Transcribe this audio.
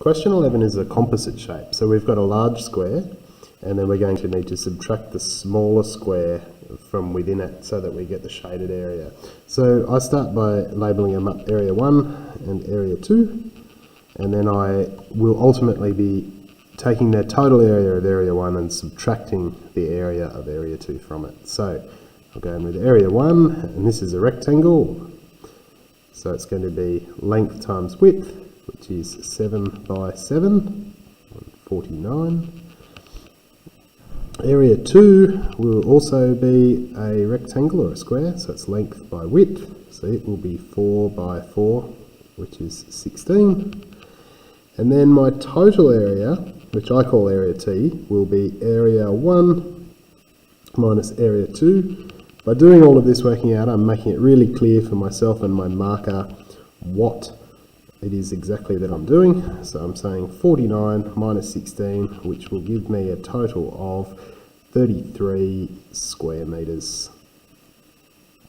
Question 11 is a composite shape. So we've got a large square, and then we're going to need to subtract the smaller square from within it so that we get the shaded area. So I start by labelling them up area 1 and area 2, and then I will ultimately be taking the total area of area 1 and subtracting the area of area 2 from it. So I'll go in with area 1, and this is a rectangle, so it's going to be length times width, which is 7 by 7, 49. Area 2 will also be a rectangle or a square, so it's length by width, so it will be 4 by 4, which is 16. And then my total area, which I call area T, will be area 1 minus area 2. By doing all of this working out, I'm making it really clear for myself and my marker what it is exactly that I'm doing. So I'm saying 49 minus 16, which will give me a total of 33 square metres.